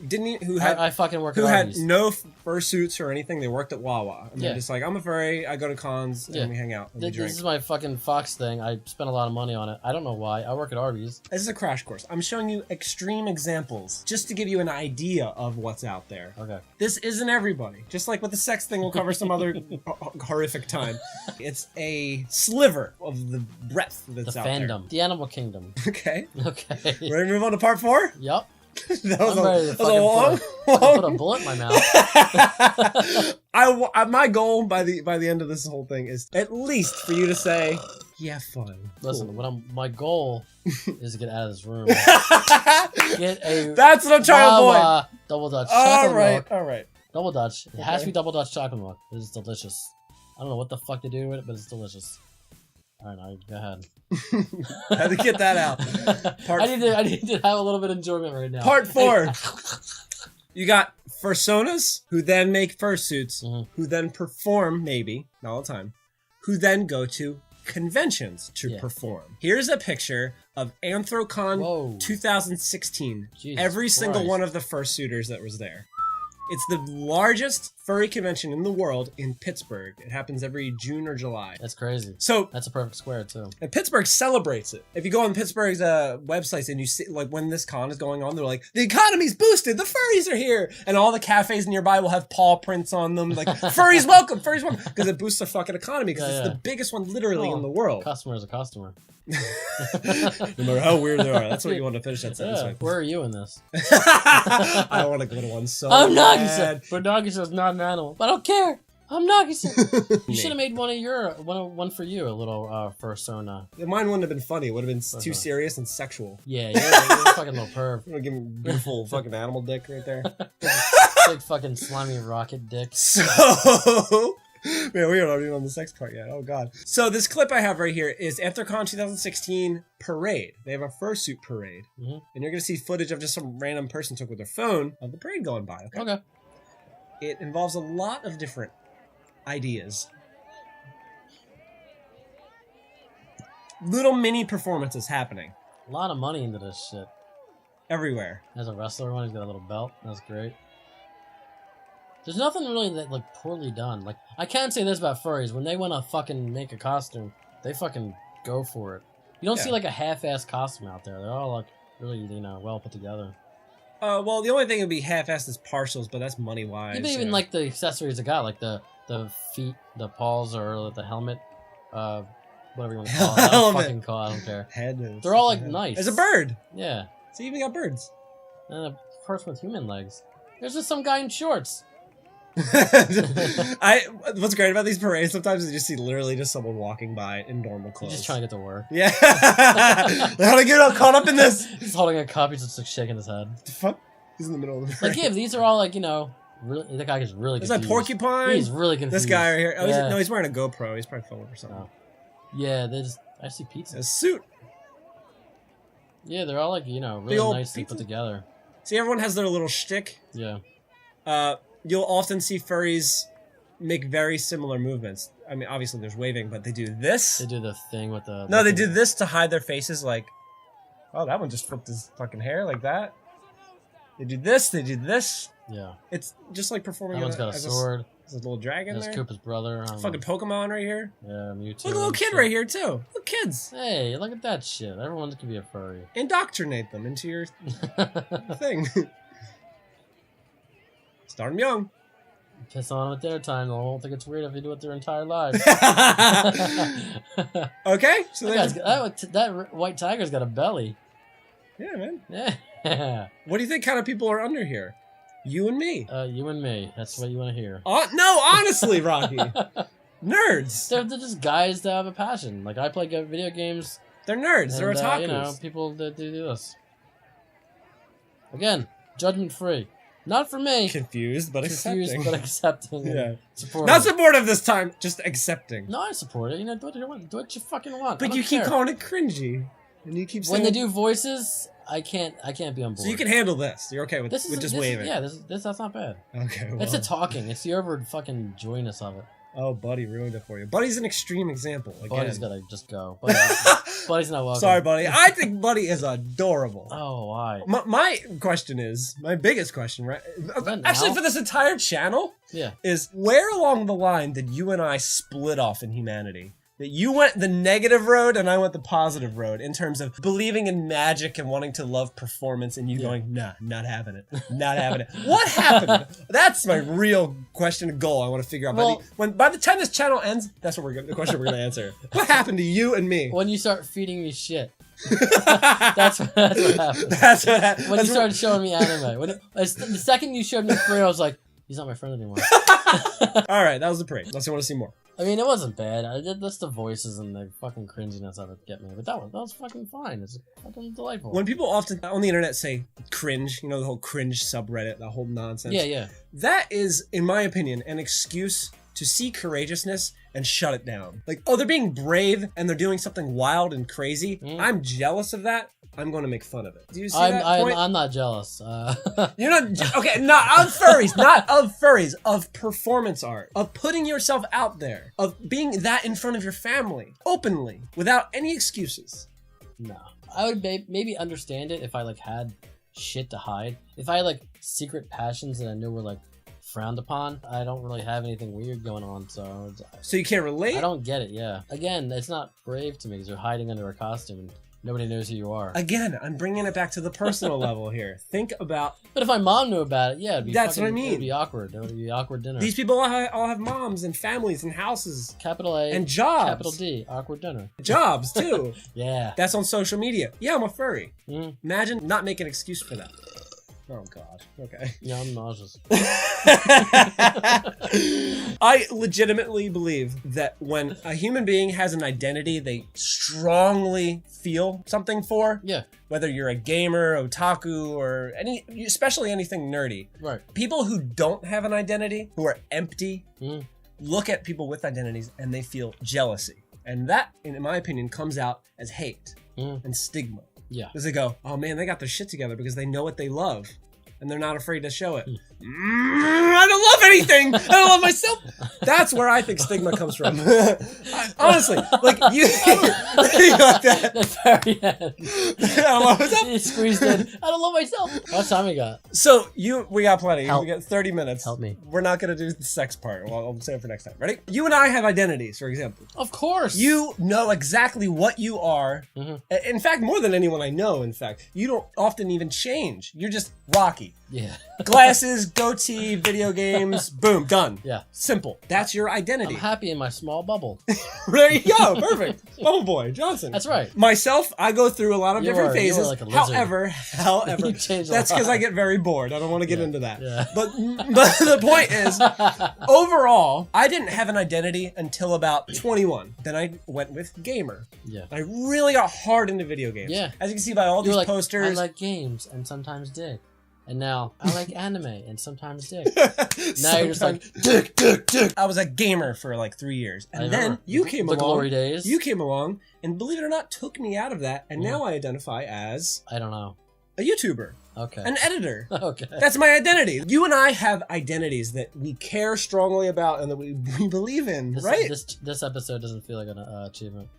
S1: had
S2: I fucking work
S1: who
S2: at
S1: had
S2: Arby's.
S1: no fursuits or anything. They worked at Wawa. And
S2: Yeah.
S1: they're just like, I'm a furry, I go to cons,
S2: Yeah.
S1: and we hang out, and we drink.
S2: This is my fucking Fox thing. I spent a lot of money on it. I don't know why. I work at Arby's.
S1: This is a crash course. I'm showing you extreme examples just to give you an idea of what's out there.
S2: Okay.
S1: This isn't everybody. Just like with the sex thing, we'll cover some other horrific time. It's a sliver of the breadth that's
S2: The
S1: out
S2: fandom. The animal kingdom.
S1: there. Okay.
S2: Okay.
S1: Ready to move on to part 4?
S2: Yup.
S1: That was
S2: I'm ready to
S1: that was
S2: fucking put a bullet in my mouth.
S1: My goal by the end of this whole thing is at least for you to say, yeah, fun.
S2: Listen,
S1: Cool.
S2: my goal is to get out of this room.
S1: That's
S2: Get a
S1: what I'm trying to avoid.
S2: Wawa double Dutch chocolate milk.
S1: All right.
S2: Double Dutch. It has to
S1: Okay.
S2: be double Dutch chocolate milk. It is delicious. I don't know what the fuck they do with it, but it's delicious. All right, go ahead.
S1: Had to get that out.
S2: I need to have a little bit of enjoyment right now.
S1: Part 4. You got fursonas who then make fursuits, who then perform, maybe, not all the time, who then go to conventions to perform. Here's a picture of Anthrocon 2016.
S2: Jesus
S1: Every single
S2: Christ.
S1: one of the fursuiters that was there. It's the largest furry convention in the world in Pittsburgh. It happens every June or July.
S2: That's crazy.
S1: So
S2: That's a perfect square too.
S1: and Pittsburgh celebrates it. If you go on Pittsburgh's websites and you see, like, when this con is going on, they're like, the economy's boosted, the furries are here, and all the cafes nearby will have paw prints on them, like, furries welcome, because it boosts their fucking economy, because it's the biggest one literally in the world.
S2: Customer is a customer.
S1: No matter how weird they are. That's what you want to finish that sentence with.
S2: Where are you in this?
S1: I want to go to one so
S2: I'm
S1: bad.
S2: Nagisa, but Nagisa is not an animal. But I don't care. I'm Nagisa. You should have made one for you, a little fursona.
S1: Mine wouldn't have been funny. It would have been too serious and sexual.
S2: Yeah, you're a fucking little perv.
S1: I'm gonna give him beautiful fucking animal dick right there.
S2: Big fucking slimy rocket dick.
S1: So, man, we are not even on the sex part yet. Oh, God. So this clip I have right here is Anthrocon 2016 parade. They have a fursuit parade. And you're going to see footage of just some random person took with their phone of the parade going by.
S2: Okay.
S1: It involves a lot of different ideas. Little mini performances happening.
S2: A lot of money into this shit.
S1: Everywhere.
S2: There's a wrestler one. He's got a little belt. That's great. There's nothing really that like poorly done. Like I can say this about furries: when they want to fucking make a costume, they fucking go for it. You don't see like a half-ass costume out there. They're all like really, well put together.
S1: Well, the only thing would be half-assed is partials, but that's money-wise.
S2: Even like the accessories it got, like the feet, the paws, or the helmet, whatever you want to call it. I don't fucking call it, I don't care.
S1: Head.
S2: They're all like nice.
S1: There's a bird.
S2: Yeah.
S1: So you even got birds.
S2: And a person with human legs. There's just some guy in shorts.
S1: What's great about these parades sometimes is you just see literally just someone walking by in normal clothes.
S2: He's just trying to get to work.
S1: Yeah. How to get caught up in this?
S2: He's holding a cup, he's just like shaking his head.
S1: The fuck? He's in the middle of the parade.
S2: Like, yeah, these are all like, you know, really, that guy is really
S1: There's
S2: confused.
S1: that porcupine.
S2: He's really confused.
S1: This guy right here. Oh,
S2: Yeah.
S1: no, he's wearing a GoPro. He's probably filming or something.
S2: Oh. Yeah, they just, I see pizza.
S1: A suit.
S2: Yeah, they're all like, you know,
S1: Big
S2: really
S1: old
S2: nicely
S1: pizza.
S2: put together.
S1: See, everyone has their little shtick.
S2: Yeah.
S1: You'll often see furries make very similar movements. I mean, obviously there's waving, but they do this.
S2: They do the thing with the...
S1: No, they do this to hide their faces, like, oh, that one just flipped his fucking hair like that. They do this, they do this.
S2: Yeah.
S1: It's just like performing.
S2: That one's got a sword.
S1: There's a little dragon
S2: There's
S1: there.
S2: Koopa's brother.
S1: Fucking Pokemon right here.
S2: Yeah, Mewtwo.
S1: Look, a little kid right here too. Look, kids.
S2: Hey, look at that shit. Everyone can be a furry.
S1: Indoctrinate them into your thing. Start them young.
S2: Piss on them at their time. They won't think it's weird if they do it their entire lives.
S1: Okay, so
S2: that white tiger's got a belly.
S1: Yeah, man.
S2: Yeah.
S1: What do you think kind of people are under here? You and me.
S2: You and me. That's what you want to hear.
S1: No, honestly, Rocky. Nerds.
S2: They're just guys that have a passion. Like, I play video games.
S1: They're nerds. They're
S2: And,
S1: otakus.
S2: you know, people that do this. Again, judgment free. Not for me.
S1: Confused, but accepting.
S2: But accepting.
S1: Yeah.
S2: Supporting.
S1: Not supportive this time, just accepting.
S2: No, I support it. You know, do what you want. Do what you fucking want.
S1: But you keep calling it cringy. And you keep saying...
S2: When they do voices, I can't be on board.
S1: So you can handle this. You're okay with just waving.
S2: Yeah, that's not bad.
S1: Okay, well.
S2: It's the talking. It's the over fucking joyness of it.
S1: Oh, Buddy ruined it for you. Buddy's an extreme example. Again.
S2: Buddy's gotta just go. Buddy's not welcome.
S1: Sorry, Buddy. I think Buddy is adorable.
S2: Oh, why?
S1: My question is, my biggest question, right?
S2: that
S1: Actually,
S2: now?
S1: for this entire channel,
S2: Yeah.
S1: is where along the line did you and I split off in humanity? That you went the negative road and I went the positive road in terms of believing in magic and wanting to love performance, and you going, nah, not having it. Not having it. What happened? That's my real question and goal I want to figure out.
S2: Well,
S1: by the time this channel ends, that's the question we're going to answer. What happened to you and me?
S2: When you start feeding me shit. that's what happened.
S1: That's what happened.
S2: When you started showing me anime. The second you showed me Furry, I was like, he's not my friend anymore.
S1: All right, that was the parade. Unless you want to see more.
S2: I mean, it wasn't bad. That's the voices and the fucking cringiness of it get me. But that was fucking fine. It's fucking delightful.
S1: When people often on the internet say cringe, you know, the whole cringe subreddit, that whole nonsense.
S2: Yeah.
S1: That is, in my opinion, an excuse to see courageousness and shut it down. Like, oh, they're being brave and they're doing something wild and crazy. I'm jealous of that. I'm going to make fun of it. Do you see that point?
S2: I'm not jealous.
S1: You're not... Okay, not of furries. Not of furries. Of performance art. Of putting yourself out there. Of being that in front of your family. Openly. Without any excuses.
S2: No. I would maybe understand it if I, like, had shit to hide. If I had, like, secret passions that I knew were, like, frowned upon. I don't really have anything weird going on, so...
S1: So you can't relate?
S2: I don't get it, yeah. Again, it's not brave to me because you're hiding under a costume and nobody knows who you are.
S1: Again, I'm bringing it back to the personal level here. Think about...
S2: But if my mom knew about it, yeah, it'd be
S1: That's what I mean.
S2: It'd be awkward. It would be awkward dinner.
S1: These people all have moms and families and houses.
S2: Capital A.
S1: And jobs.
S2: Capital D. Awkward dinner.
S1: Jobs, too.
S2: Yeah.
S1: That's on social media. Yeah, I'm a furry.
S2: Mm.
S1: Imagine not making an excuse for that. Oh, God. Okay.
S2: Yeah, I'm nauseous.
S1: I legitimately believe that when a human being has an identity they strongly feel something for,
S2: Yeah.
S1: whether you're a gamer, otaku, or especially anything nerdy,
S2: Right.
S1: people who don't have an identity, who are empty,
S2: Mm.
S1: look at people with identities and they feel jealousy. And that, in my opinion, comes out as hate and stigma.
S2: Yeah.
S1: Because they go, oh man, they got their shit together because they know what they love and they're not afraid to show it. I don't love anything. I don't love myself. That's where I think stigma comes from. Honestly, like you like that.
S2: The very end.
S1: I don't love myself.
S2: He squeezed in. I don't love myself. How much time we got?
S1: So we got plenty.
S2: Help.
S1: We got 30 minutes.
S2: Help me.
S1: We're not gonna do the sex part. Well, I'll save it for next time. Ready? You and I have identities, for example.
S2: Of course.
S1: You know exactly what you are.
S2: Mm-hmm.
S1: In fact, more than anyone I know, in fact, you don't often even change. You're just Rocky.
S2: Yeah.
S1: Glasses, goatee, video games, boom, done.
S2: Yeah.
S1: Simple. That's your identity.
S2: I'm happy in my small bubble.
S1: There you go. Perfect. Oh boy, Johnson.
S2: That's right.
S1: Myself, I go through a lot of different
S2: You
S1: phases.
S2: are like a lizard.
S1: However,
S2: You changed a
S1: that's because
S2: lot.
S1: I get very bored. I don't want to get into that.
S2: Yeah.
S1: But the point is, overall, I didn't have an identity until about 21. Then I went with gamer.
S2: Yeah.
S1: I really got hard into video games.
S2: Yeah.
S1: As you can see by all
S2: You
S1: these
S2: were like,
S1: posters.
S2: I like games and sometimes dick. And now I like anime and sometimes dick. Now you're just like,
S1: dick. I was a gamer for like 3 years. And then you came
S2: the
S1: along.
S2: glory days.
S1: You came along and believe it or not, took me out of that. And now I identify as
S2: I don't know.
S1: a YouTuber.
S2: Okay.
S1: An editor.
S2: Okay.
S1: That's my identity. You and I have identities that we care strongly about and that we believe in, right?
S2: This episode doesn't feel like an achievement.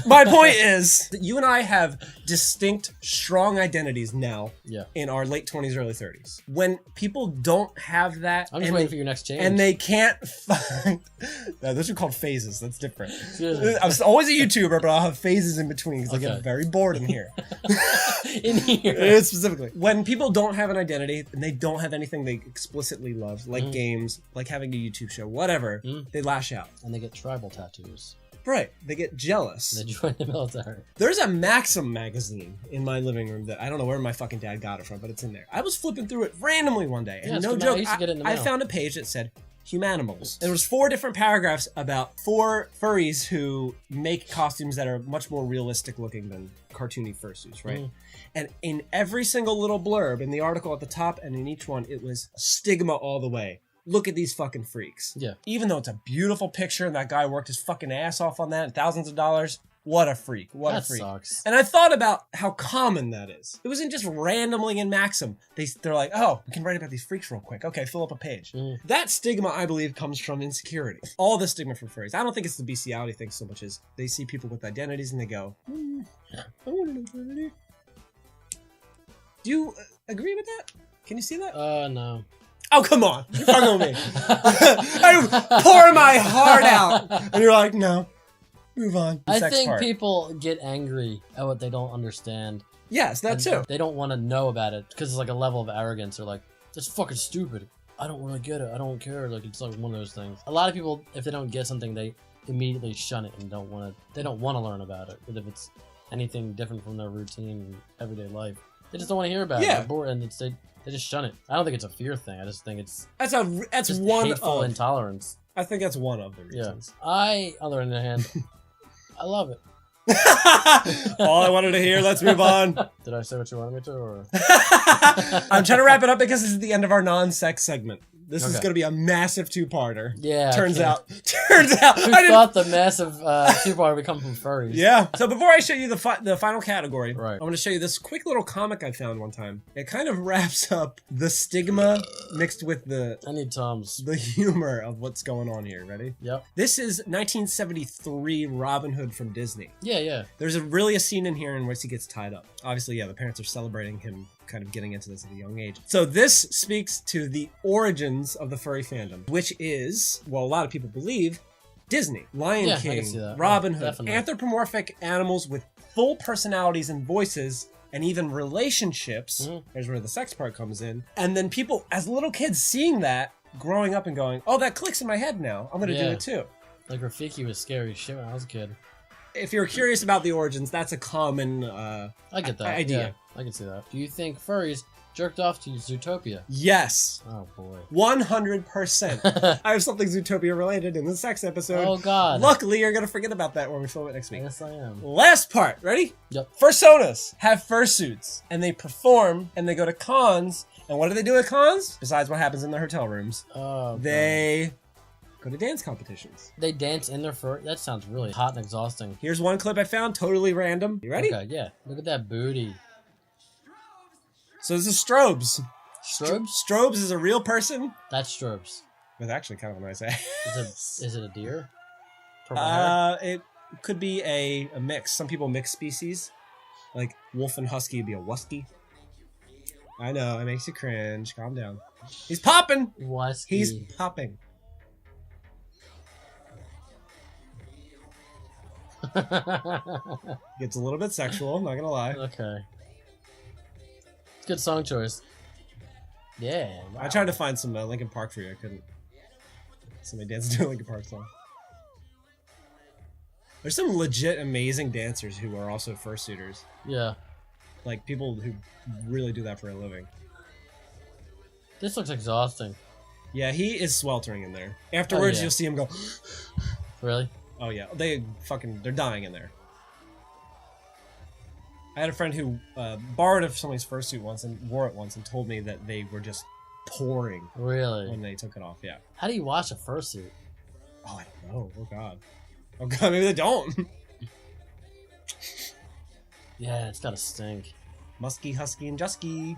S1: My point is that you and I have distinct, strong identities now in our late 20s, early 30s. When people don't have that...
S2: I'm just waiting for your next change.
S1: And they can't find... No, those are called phases. That's different.
S2: Seriously.
S1: I'm always a YouTuber, but I'll have phases in between because I get very bored in here.
S2: In here.
S1: Specifically. When people don't have an identity and they don't have anything they explicitly love, like games, like having a YouTube show, whatever, they lash out.
S2: And they get tribal tattoos.
S1: Right. They get jealous.
S2: They join the military.
S1: There's a Maxim magazine in my living room that I don't know where my fucking dad got it from, but it's in there. I was flipping through it randomly one day, and no joke, I found a page that said Humanimals. There was 4 different paragraphs about 4 furries who make costumes that are much more realistic looking than cartoony fursuits, right? And in every single little blurb in the article at the top and in each one, it was stigma all the way. Look at these fucking freaks.
S2: Yeah.
S1: Even though it's a beautiful picture and that guy worked his fucking ass off on that and thousands of dollars, what a freak. What a freak.
S2: That sucks.
S1: And I thought about how common that is. It wasn't just randomly in Maxim. They're like, oh, we can write about these freaks real quick. Okay, fill up a page. That stigma, I believe, comes from insecurity. All the stigma from furries. I don't think it's the bestiality thing so much as they see people with identities and they go, I want an identity. Do you agree with that? Can you see that?
S2: No.
S1: Oh, come on. You're fucking with me. I pour my heart out. And you're like, no. Move on.
S2: I think people get angry at what they don't understand.
S1: Yes, that too.
S2: They don't want to know about it because it's like a level of arrogance. They're like, that's fucking stupid. I don't really get it. I don't care. Like, it's like one of those things. A lot of people, if they don't get something, they immediately shun it and don't want to learn about it. But if it's anything different from their routine and everyday life, they just don't want to hear about it. They're bored and they just shun it. I don't think it's a fear thing. I just think it's
S1: that's one
S2: hateful intolerance.
S1: I think that's one of the reasons.
S2: Yeah. On the other hand, I love it.
S1: All I wanted to hear. Let's move on.
S2: Did I say what you wanted me to? Or?
S1: I'm trying to wrap it up because this is the end of our non-sex segment. This is going to be a massive 2-parter.
S2: Yeah.
S1: Turns out.
S2: Who thought the massive 2-parter would come from furries?
S1: Yeah. So before I show you the final category,
S2: right.
S1: I'm going to show you this quick little comic I found one time. It kind of wraps up the stigma mixed with the humor of what's going on here. Ready?
S2: Yep.
S1: This is 1973 Robin Hood from Disney.
S2: Yeah.
S1: There's really a scene in here in which he gets tied up. Obviously, the parents are celebrating him kind of getting into this at a young age. So this speaks to the origins of the furry fandom, which is, well, a lot of people believe, Disney, Lion King, Robin Hood, anthropomorphic animals with full personalities and voices and even relationships. There's where the sex part comes in. And then people, as little kids, seeing that, growing up and going, oh, that clicks in my head now. I'm going to do it too.
S2: Like Rafiki was scary as shit when I was a kid.
S1: If you're curious about the origins, that's a common
S2: I get that
S1: idea.
S2: Yeah, I can see that. Do you think furries jerked off to Zootopia?
S1: Yes.
S2: Oh boy.
S1: 100%. I have something Zootopia related in the sex episode.
S2: Oh god.
S1: Luckily, you're going to forget about that when we film it next week.
S2: Yes, I am.
S1: Last part. Ready?
S2: Yep.
S1: Fursonas have fursuits, and they perform, and they go to cons. And what do they do at cons? Besides what happens in their hotel rooms.
S2: Oh,
S1: they go to dance competitions.
S2: They dance in their fur? That sounds really hot and exhausting.
S1: Here's one clip I found, totally random. You ready?
S2: Okay, yeah. Look at that booty.
S1: So this is Strobes.
S2: Strobes?
S1: Strobes is a real person.
S2: That's Strobes.
S1: With actually kind of a nice ass.
S2: Is it a deer? Purple hair?
S1: It could be a mix. Some people mix species. Like wolf and husky would be a wusky. I know, it makes you cringe. Calm down. He's popping!
S2: Wusky.
S1: He's popping. Gets a little bit sexual, not gonna lie.
S2: Okay. Good song choice. Yeah. Wow.
S1: I tried to find some Linkin Park for you. I couldn't. Somebody dancing to a Linkin Park song. There's some legit amazing dancers who are also fursuiters.
S2: Yeah.
S1: Like people who really do that for a living.
S2: This looks exhausting.
S1: Yeah, he is sweltering in there. Afterwards,
S2: yeah.
S1: you'll see him go.
S2: Really?
S1: Oh yeah, they're dying in there. I had a friend who borrowed somebody's fursuit once and wore it once and told me that they were just pouring.
S2: Really?
S1: When they took it off, yeah.
S2: How do you wash a fursuit?
S1: Oh, I don't know. Oh god. Oh god, maybe they don't.
S2: Yeah, it's gotta stink.
S1: Musky, husky, and jusky.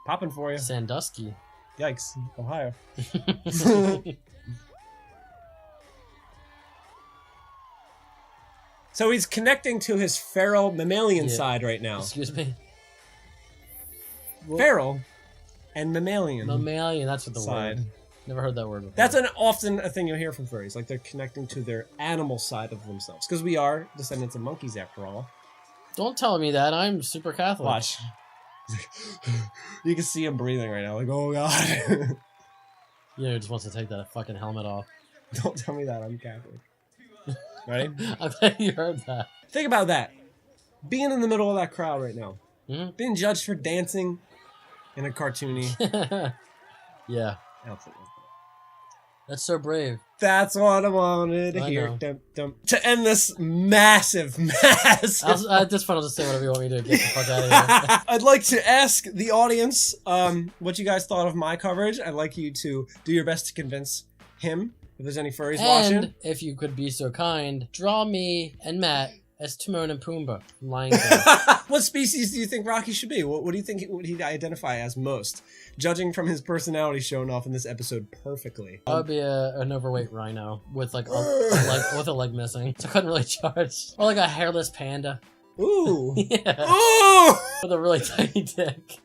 S1: Popping for you.
S2: Sandusky.
S1: Yikes, Ohio. So he's connecting to his feral mammalian side right now.
S2: Excuse me?
S1: Feral and mammalian.
S2: Mammalian, that's what the
S1: side.
S2: word. Never heard that word before.
S1: That's often a thing you'll hear from furries. Like they're connecting to their animal side of themselves. Because we are descendants of monkeys after all.
S2: Don't tell me that. I'm super Catholic.
S1: Watch. You can see him breathing right now. Like, oh god.
S2: Yeah, he just wants to take that fucking helmet off.
S1: Don't tell me that. I'm Catholic. Ready?
S2: I bet you heard that.
S1: Think about that. Being in the middle of that crowd right now.
S2: Mm-hmm.
S1: Being judged for dancing in a cartoony
S2: yeah.
S1: outfit.
S2: That's so brave.
S1: That's what I wanted to hear.
S2: Know.
S1: To end this massive.
S2: At this point, I'll just say whatever you want me to get the fuck out of here.
S1: I'd like to ask the audience what you guys thought of my coverage. I'd like you to do your best to convince him, if there's any furries watching.
S2: And if you could be so kind, draw me and Matt as Timon and Pumbaa from Lion King.
S1: What species do you think Rocky should be? What do you think would he identify as most? Judging from his personality shown off in this episode perfectly.
S2: I would be an overweight rhino with like a leg missing, so I couldn't really charge. Or like a hairless panda.
S1: Ooh.
S2: Yeah.
S1: Ooh.
S2: With a really tiny dick.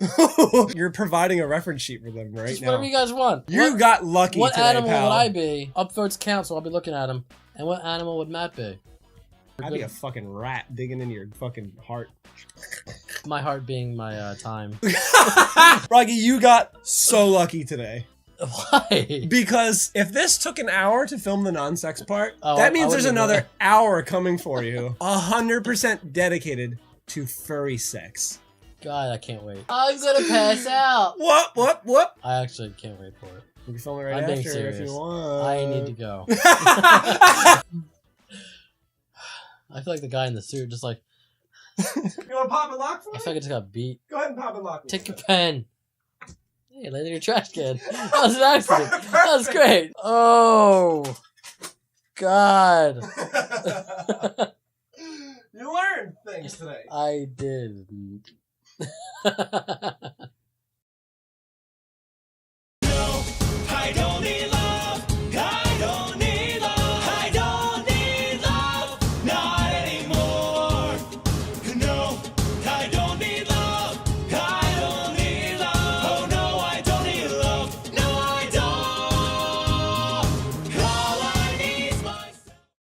S1: You're providing a reference sheet for them right
S2: Just
S1: now.
S2: whatever you guys want.
S1: You got lucky
S2: What
S1: today,
S2: animal
S1: pal.
S2: would I be? Upvotes count, so I'll be looking at him. And what animal would Matt be?
S1: I'd be a fucking rat digging into your fucking heart.
S2: My heart being my time.
S1: Rocky, you got so lucky today.
S2: Why?
S1: Because if this took an hour to film the non-sex part,
S2: Oh,
S1: that means
S2: I
S1: there's
S2: wouldn't
S1: another hour coming for you. 100% dedicated to furry sex.
S2: God, I can't wait. I'm gonna pass out.
S1: What?
S2: I actually can't wait for it.
S1: We can film it right
S2: I'm being
S1: after
S2: serious.
S1: if you want.
S2: I need to go. I feel like the guy in the suit just like...
S1: You want to pop and lock for me?
S2: I feel like I just got beat.
S1: Go ahead and pop and lock me.
S2: Take your pen. Hey, landed your trash can. That was an accident. That was great. Oh. God.
S1: You learned things today.
S2: I did.